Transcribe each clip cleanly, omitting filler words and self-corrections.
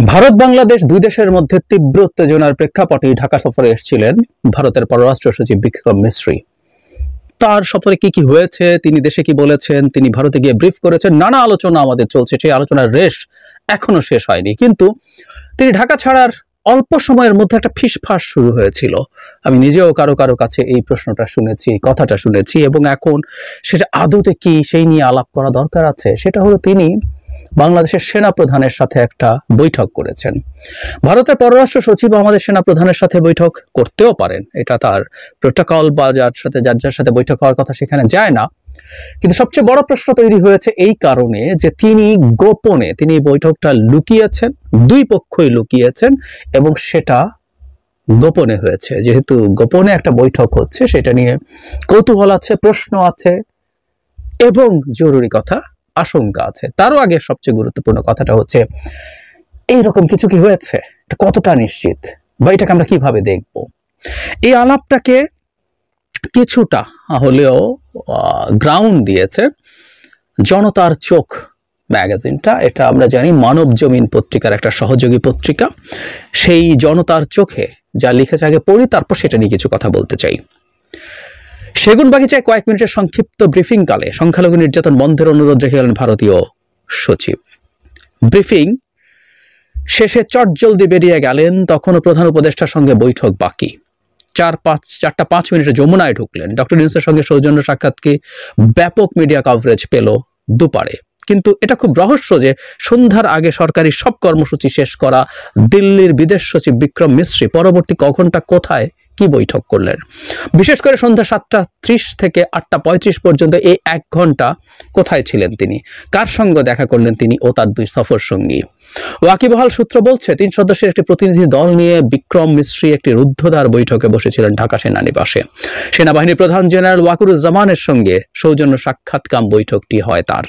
ভারত বাংলাদেশ দুই দেশের মধ্যে তীব্র উত্তেজনার প্রেক্ষাপটে ঢাকা সফরে এসেছিলেন ভারতের পররাষ্ট্র সচিব বিক্রম মিশ্রি। তার সফরে কি কি হয়েছে, তিনি দেশে কি বলেছেন, তিনি ভারতে গিয়ে ব্রিফ করেছেন, নানা আলোচনা আমাদের চলছে। সেই আলোচনার রেশ এখনো শেষ হয়নি, কিন্তু তিনি ঢাকা ছাড়ার অল্প সময়ের মধ্যে একটা ফিসফাস শুরু হয়েছিল। আমি নিজেও কারো কারো কাছে এই প্রশ্নটা শুনেছি, কথাটা শুনেছি, এবং এখন সেটা আদতে কি সেই নিয়ে আলাপ করা দরকার আছে। সেটা হলো তিনি বাংলাদেশের সেনা প্রধানের সাথে একটা বৈঠক করেছেন। ভারতের পররাষ্ট্র সচিব আমাদের সেনা প্রধানের সাথে বৈঠক করতেও পারেন, এটা তার প্রোটোকল বা যার সাথে বৈঠক হওয়ার কথা সেখানে যায় না। কিন্তু সবচেয়ে বড় প্রশ্ন তৈরি হয়েছে এই কারণে যে তিনি গোপনে বৈঠকটা লুকিয়েছেন, দুই পক্ষই লুকিয়েছেন, এবং সেটা গোপনে হয়েছে। যেহেতু গোপনে একটা বৈঠক হচ্ছে, সেটা নিয়ে কৌতূহল আছে, প্রশ্ন আছে, এবং জরুরি কথা আশঙ্কা আছে। তারও আগে সবচেয়ে গুরুত্বপূর্ণ কথাটা হচ্ছে এইরকম কিছু কি হয়েছে, এটা কতটা নিশ্চিত, বা এটাকে আমরা কিভাবে দেখব। এই আলাপটাকে কিছুটা হলেও গ্রাউন্ড দিয়েছে জনতার চোখ ম্যাগাজিনটা। এটা আমরা জানি মানব জমিন পত্রিকার একটা সহযোগী পত্রিকা। সেই জনতার চোখে যা লিখেছে আগে পড়ি, তারপর সেটা নিয়ে কিছু কথা বলতে চাই। সেগুনবাগিচায় কয়েক মিনিটের সংক্ষিপ্ত ব্রিফিং কালে সংখ্যালঘু নির্যাতন বন্ধের অনুরোধ রেখে গেলেন ভারতীয় সচিব। ব্রিফিং শেষে চটজলদি বেরিয়ে গেলেন, তখনও প্রধান উপদেষ্টার সঙ্গে বৈঠক বাকি। 4:05 মিনিটে যমুনায় ঢুকলেন। ডক্টর ইউনূসের সঙ্গে সৌজন্য সাক্ষাৎকে ব্যাপক মিডিয়া কভারেজ পেল দুপারে। কিন্তু এটা খুব রহস্য যে সন্ধ্যার আগে সরকারি সব কর্মসূচি শেষ করা দিল্লির বিদেশ সচিব বিক্রম মিশ্রি পরবর্তী ঘন্টা কোথায় কি বৈঠক করলেন। বিশেষ করে সন্ধ্যা 7:30 থেকে 8:35 পর্যন্ত এই 1 ঘন্টা কোথায় ছিলেন তিনি, কার সঙ্গে দেখা করলেন তিনি ও তার দুই সফর সঙ্গী। ওয়াকিবহাল সূত্র বলছে 3 সদস্যের একটি প্রতিনিধি দল নিয়ে বিক্রম মিশ্রি একটি রুদ্ধদ্বার বৈঠকে বসেছিলেন ঢাকা সেনানিবাসে। সেনাবাহিনী প্রধান জেনারেল ওয়াকুরুজ্জামানের সঙ্গে সৌজন্য সাক্ষাৎকাম বৈঠকটি হয় তার।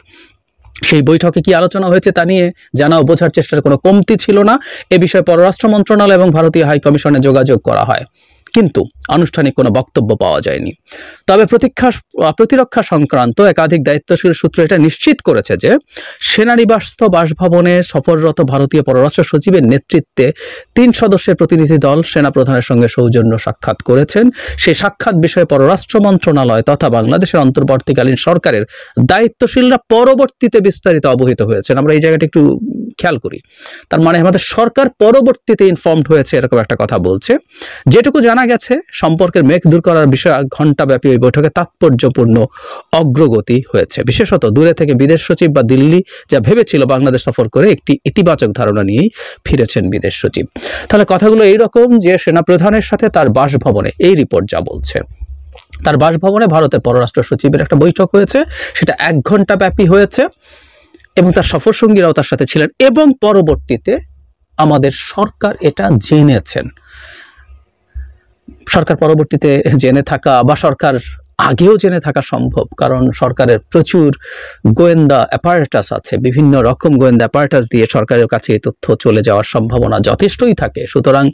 সেই বৈঠকে কি আলোচনা হয়েছে তা নিয়ে জানা ও বোঝার চেষ্টার কোনো কমতি ছিল না। এ বিষয়ে পররাষ্ট্র মন্ত্রণালয় এবং ভারতীয় হাইকমিশনে যোগাযোগ করা হয়, কিন্তু আনুষ্ঠানিক কোনো বক্তব্য পাওয়া যায়নি। তবে প্রতিরক্ষা সংক্রান্ত একাধিক দায়িত্বশীল সূত্র এটা নিশ্চিত করেছে যে সেনানিবাসস্থ বাসভবনে সফররত ভারতীয় পররাষ্ট্র সচিবের নেতৃত্বে 3 সদস্যের প্রতিনিধি দল সেনা প্রধানের সঙ্গে সৌজন্য সাক্ষাৎ করেছেন। সেই সাক্ষাৎ বিষয়ে পররাষ্ট্র মন্ত্রণালয় তথা বাংলাদেশের অন্তর্বর্তীকালীন সরকারের দায়িত্বশীলরা পরবর্তীতে বিস্তারিত অবহিত হয়েছেন। আমরা এই জায়গাটা একটু খেয়াল করি। তার মানে আমাদের সরকার পরবর্তীতে ইনফর্মড হয়েছে, এরকম একটা কথা বলছে। যেটুকু জানা গেছে, সম্পর্কের মেঘ দূর করার বিষয়ে ঘণ্টাব্যাপী ওই বৈঠকে তাৎপর্যপূর্ণ অগ্রগতি হয়েছে। বিশেষত দূরে থেকে বিদেশ সচিব বা দিল্লি যা ভেবেছিল বাংলাদেশ সফর করে একটি ইতিবাচক ধারণা নিয়েই ফিরেছেন বিদেশ সচিব। তাহলে কথাগুলো এইরকম যে সেনাপ্রধানের সাথে তার বাসভবনে, এই রিপোর্ট যা বলছে, তার বাসভবনে ভারতের পররাষ্ট্র সচিবের একটা বৈঠক হয়েছে, সেটা 1 ঘন্টা ব্যাপী হয়েছে, এবং তার সফর সঙ্গীরাও তার সাথে ছিলেন, এবং পরবর্তীতে আমাদের সরকার এটা জেনেছেন। সরকার পরবর্তীতে জেনে থাকা বা সরকার আগেও জেনে থাকা সম্ভব, কারণ সরকারের প্রচুর গোয়েন্দা অ্যাপারেটাস আছে, বিভিন্ন রকম গোয়েন্দা অ্যাপারেটাস দিয়ে সরকারের কাছে এই তথ্য চলে যাওয়ার সম্ভাবনা যথেষ্টই থাকে। সুতরাং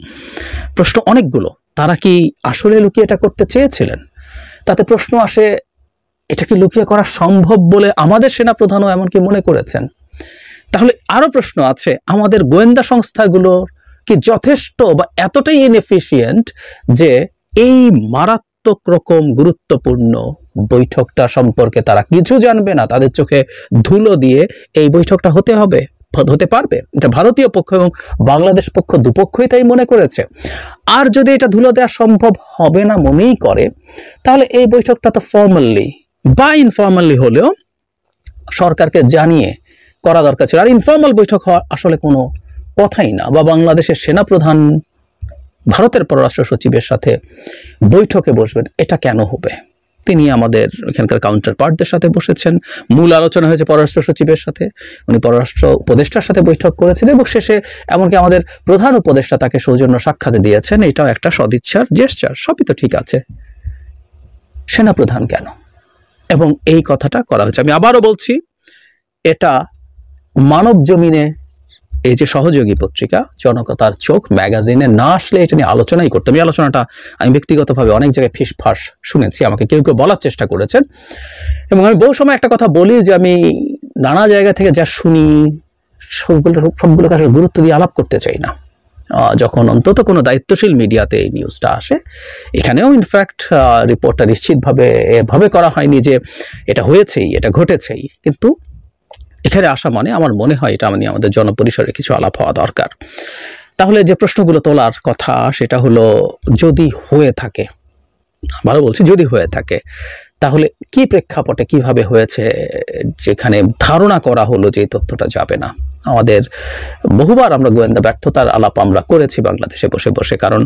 প্রশ্ন অনেকগুলো, তারা কি আসলে লুকিয়ে এটা করতে চেয়েছিলেন? তাতে প্রশ্ন আসে, এটা কি লুকিয়ে করা সম্ভব বলে আমাদের সেনাপ্রধানও এমনকি মনে করেছেন? তাহলে আরো প্রশ্ন আছে, আমাদের গোয়েন্দা সংস্থাগুলোর কি যথেষ্ট বা এতটাই ইনএফিশিয়েন্ট যে এই মারাত্মক রকম গুরুত্বপূর্ণ বৈঠকটা সম্পর্কে তারা কিছু জানবে না, তাদের চোখে ধুলো দিয়ে এই বৈঠকটা হতে পারবে? এটা ভারতীয় পক্ষ এবং বাংলাদেশ পক্ষ দুপক্ষই তাই মনে করেছে। আর যদি এটা ধুলো দেওয়া সম্ভব হবে না মনেই করে, তাহলে এই বৈঠকটা তো ফর্মালি বা ইনফর্মালি হলেও সরকারকে জানিয়ে করা দরকার ছিল। আর ইনফর্মাল বৈঠক হওয়ার আসলে কোনো কথাই না। বা বাংলাদেশের সেনাপ্রধান ভারতের পররাষ্ট্র সচিবের সাথে বৈঠকে বসবেন, এটা কেন হবে? তিনি আমাদের এখানকার কাউন্টার পার্টদের সাথে বসেছেন, মূল আলোচনা হয়েছে পররাষ্ট্র সচিবের সাথে, উনি পররাষ্ট্র উপদেষ্টার সাথে বৈঠক করেছেন, এবং শেষে এমনকি আমাদের প্রধান উপদেষ্টা তাকে সৌজন্য সাক্ষাৎ দিয়েছেন। এটাও একটা সদিচ্ছার জেস্চার, সবই তো ঠিক আছে। সেনাপ্রধান কেন? এবং এই কথাটা করা হয়েছে। আমি আবারও বলছি, এটা মানব জমিনে এই যে সহযোগী পত্রিকা জনতার চোখ ম্যাগাজিনে না আসলে এটা নিয়ে আলোচনাই করতাম। এই আলোচনাটা আমি ব্যক্তিগতভাবে অনেক জায়গায় ফিসফাস শুনেছি, আমাকে কেউ কেউ বলার চেষ্টা করেছেন, এবং আমি বহু সময় একটা কথা বলি যে আমি নানা জায়গা থেকে যা শুনি সবগুলোকে আসলে গুরুত্ব দিয়ে আলাপ করতে চাই না। যখন অন্তত কোনো দায়িত্বশীল মিডিয়াতে এই নিউজটা আসে, এখানেও ইনফ্যাক্ট রিপোর্টটা নিশ্চিতভাবে এভাবে করা হয়নি যে এটা হয়েছেই, এটা ঘটেছেই, কিন্তু এখানে আসা মানে আমার মনে হয় এটা মানে আমাদের জনপরিসরে কিছু আলাপ হওয়া দরকার। তাহলে যে প্রশ্নগুলো তোলার কথা সেটা হলো, যদি হয়ে থাকে, ভালো বলছি, যদি হয়ে থাকে তাহলে কি প্রেক্ষাপটে কিভাবে হয়েছে, যেখানে ধারণা করা হলো যে এই তথ্যটা যাবে না। আমাদের বহুবার আমরা গোয়েন্দা ব্যর্থতার আলাপ আমরা করেছি বাংলাদেশে বসে বসে, কারণ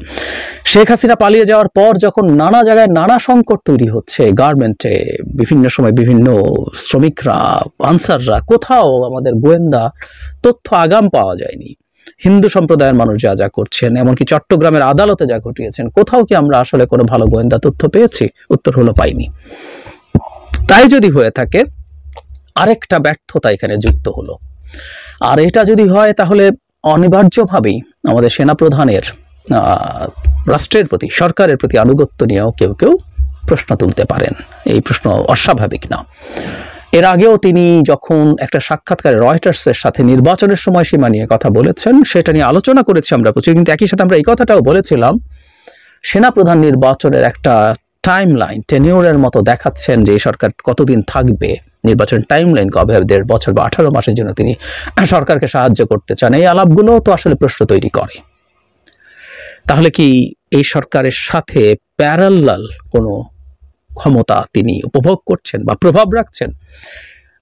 শেখ হাসিনা পালিয়ে যাওয়ার পর যখন নানা জায়গায় নানা সংকট তৈরি হচ্ছে, গার্মেন্টে বিভিন্ন সময় বিভিন্ন শ্রমিকরা, আনসাররা, কোথাও আমাদের গোয়েন্দা তথ্য আগাম পাওয়া যায়নি। হিন্দু সম্প্রদায়ের মানুষ যা যা করছেন, এমনকি চট্টগ্রামের আদালতে যা ঘটিয়েছেন, কোথাও কি আমরা আসলে কোনো ভালো গোয়েন্দা তথ্য পেয়েছি? উত্তর হলো পাইনি। তাই যদি হয়ে থাকে, আরেকটা ব্যর্থতা এখানে যুক্ত হলো। আর এটা যদি হয় তাহলে অনিবার্যভাবেই আমাদের সেনাপ্রধানের রাষ্ট্রের প্রতি, সরকারের প্রতি আনুগত্য নিয়েও কেউ কেউ প্রশ্ন তুলতে পারেন। এই প্রশ্ন অস্বাভাবিক না। এর আগেও তিনি যখন একটা সাক্ষাৎকারে রয়টার্সের সাথে নির্বাচনের সময়সীমা নিয়ে কথা বলেছেন, সেটা নিয়ে আলোচনা করেছি আমরা প্রচুর, কিন্তু একই সাথে আমরা এই কথাটাও বলেছিলাম, সেনাপ্রধান নির্বাচনের একটা টাইম লাইন, টেনিউরের মতো দেখাচ্ছেন যে এই সরকার কতদিন থাকবে, নির্বাচনের টাইম লাইন কবে, 1.5 বছর বা 18 মাসের জন্য তিনি সরকারকে সাহায্য করতে চান। এই আলাপগুলো তো আসলে প্রশ্ন তৈরি করে। তাহলে কি এই সরকারের সাথে প্যারালাল কোনো ক্ষমতা তিনি উপভোগ করছেন বা প্রভাব রাখছেন?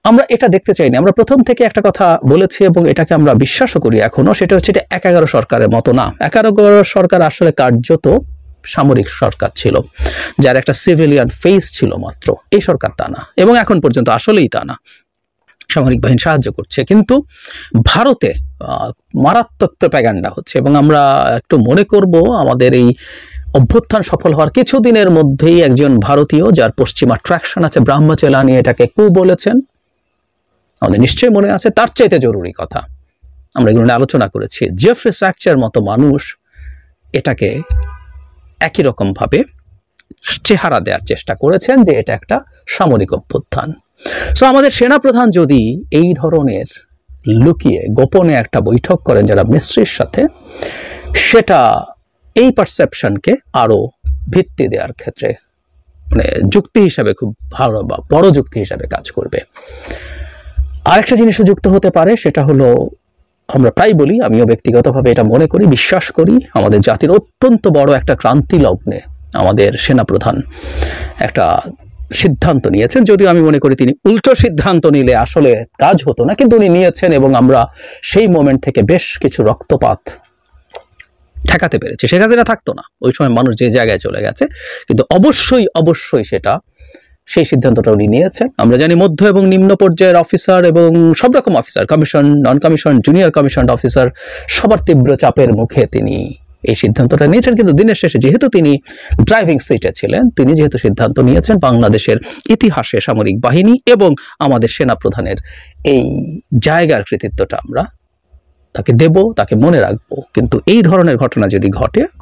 আমরা এটা দেখতে চাইনি। আমরা প্রথম থেকে একটা কথা বলেছি এবং এটাকে আমরা বিশ্বাসও করি এখনো, সেটা হচ্ছে এটা 11 সরকারের মতো না। 11 সরকার আসলে কার্যত সামরিক সরকার ছিল, যার একটা সিভিলিয়ান ফেস ছিল মাত্র। এই সরকার তা না, এবং এখন পর্যন্ত আসলেই তা না। সামরিক বাহিনী সাহায্য করছে, কিন্তু ভারতে মারাত্মক প্রোপাগান্ডা হচ্ছে। এবং আমরা একটু মনে করব, আমাদের এই অভ্যুত্থান সফল হওয়ার কিছুদিনের মধ্যেই একজন ভারতীয়, যার পশ্চিমা ট্র্যাকশন আছে, ব্রাহ্মচেলানি, এটাকে কু বলেছেন। আমাদের নিশ্চয়ই মনে আছে। তার চাইতে জরুরি কথা, আমরা এগুলো নিয়ে আলোচনা করেছি, জেফ্রি স্যাকচার মতো মানুষ এটাকে একই রকম ভাবে চেহারা দেওয়ার চেষ্টা করেছেন যে এটা একটা সামরিক অভ্যুত্থান। সো আমাদের সেনাপ্রধান যদি এই ধরনের লুকিয়ে গোপনে একটা বৈঠক করেন যারা মিস্ত্রির সাথে, সেটা এই পারসেপশনকে আরো ভিত্তি দেওয়ার ক্ষেত্রে মানে যুক্তি হিসাবে খুব ভালো বা বড় যুক্তি হিসাবে কাজ করবে। আরেকটা জিনিসও যুক্ত হতে পারে, সেটা হলো, আমরা প্রায় বলি, আমিও ব্যক্তিগতভাবে এটা মনে করি, বিশ্বাস করি, আমাদের জাতির অত্যন্ত বড় একটা ক্রান্তি লগ্নে আমাদের সেনাপ্রধান একটা সিদ্ধান্ত নিয়েছেন। যদিও আমি মনে করি তিনি উল্টো সিদ্ধান্ত নিলে আসলে কাজ হতো না, কিন্তু উনি নিয়েছেন এবং আমরা সেই মোমেন্ট থেকে বেশ কিছু রক্তপাত ঠেকাতে পেরেছি। শেখ হাসিনা থাকতো না, ওই সময় মানুষ যে জায়গায় চলে গেছে, কিন্তু অবশ্যই সেটা, সেই সিদ্ধান্তটা উনি নিয়েছেন। আমরা জানি মধ্য এবং নিম্ন পর্যায়ের অফিসার এবং সব রকম অফিসার, কমিশন, নন কমিশন, জুনিয়র কমিশন অফিসার, সবার তীব্র চাপের মুখে তিনি এই সিদ্ধান্তটা নিয়েছেন। কিন্তু দিনের শেষে যেহেতু তিনি ড্রাইভিং সিটে ছিলেন, তিনি যেহেতু সিদ্ধান্ত নিয়েছেন, বাংলাদেশের ইতিহাসে সামরিক বাহিনী এবং আমাদের সেনাপ্রধানের এই জায়গার কৃতিত্বটা আমরা তাকে দেব, তাকে মনে রাখবো। কিন্তু এই ধরনের ঘটনা যদি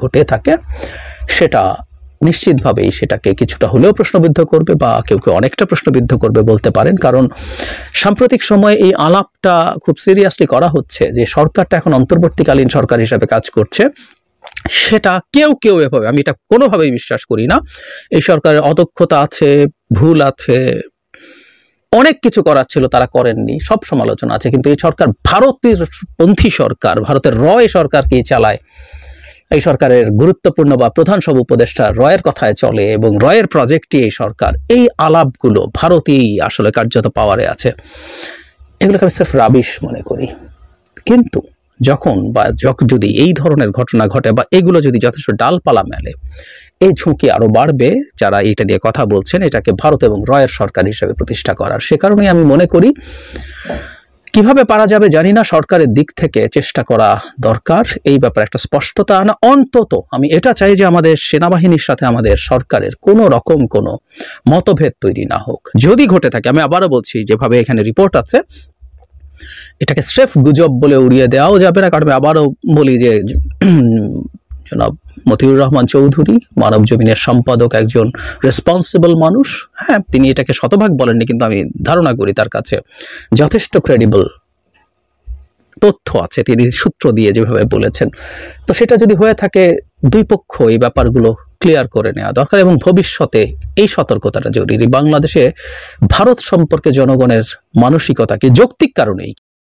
ঘটে থাকে, সেটা নিশ্চিতভাবেই সেটাকে কিছুটা হলেও প্রশ্নবিদ্ধ করবে, বা কেউ কেউ অনেকটা প্রশ্নবিদ্ধ করবে বলতে পারেন। কারণ সাম্প্রতিক সময়ে এই আলাপটা খুব সিরিয়াসলি করা হচ্ছে যে সরকারটা এখন অন্তর্বর্তীকালীন সরকার হিসাবে কাজ করছে। সেটা কেউ এভাবে, আমি এটা কোনোভাবেই বিশ্বাস করি না। এই সরকারের অদক্ষতা আছে, ভুল আছে, অনেক কিছু করার ছিল তারা করেননি, সব সমালোচনা আছে। কিন্তু এই সরকার ভারতের পন্থী সরকার, ভারতের রয় সরকারকেই চালায়। এই সরকারের গুরুত্বপূর্ণ বা প্রধান সব উপদেষ্টা রয়ের কথায় চলে এবং রয়ের প্রজেক্টই এই সরকার। এই আলাপগুলো ভারতেই আসলে কার্যত পাওয়ারে আছে। এগুলোকে আমি সির্ফ রাবিশ মনে করি। কিন্তু যদি এই ধরনের ঘটনা ঘটে বা এগুলো যদি যথেষ্ট ডালপালা মেলে, এই ঝুঁকি আরো বাড়বে যারা এটা নিয়ে কথা বলছেন, এটাকে ভারত এবং রয়ের সরকার হিসেবে প্রতিষ্ঠা করার। সে কারণে আমি মনে করি, কিভাবে পারা যাবে জানি না, সরকারের দিক থেকে চেষ্টা করা দরকার এই ব্যাপারে একটা স্পষ্টতা আনা। অন্তত আমি এটা চাই যে আমাদের সেনাবাহিনীর সাথে আমাদের সরকারের কোনো রকম কোনো মতভেদ তৈরি না হোক। যদি ঘটে থাকে, আমি আবারও বলছি, যেভাবে এখানে রিপোর্ট আছে, এটাকে স্রেফ গুজব বলে উড়িয়ে দেওয়াও যাবে না। কারণ আমি আবারও বলি যে জনাব মতিউর রহমান চৌধুরী মানব জমিনের সম্পাদক, একজন রেসপন্সিবল মানুষ। হ্যাঁ, তিনি এটাকে শতভাগ বলেননি, কিন্তু আমি ধারণা করি তার কাছে যথেষ্ট ক্রেডিবল তথ্য আছে তিনি সূত্র দিয়ে যেভাবে বলেছেন। তো সেটা যদি হয়ে থাকে, দুই পক্ষ এই ব্যাপারগুলো ক্লিয়ার করে নেওয়া দরকার এবং ভবিষ্যতে এই সতর্কতাটা জরুরি। বাংলাদেশে ভারত সম্পর্কে জনগণের মানসিকতা কি যৌক্তিক কারণেই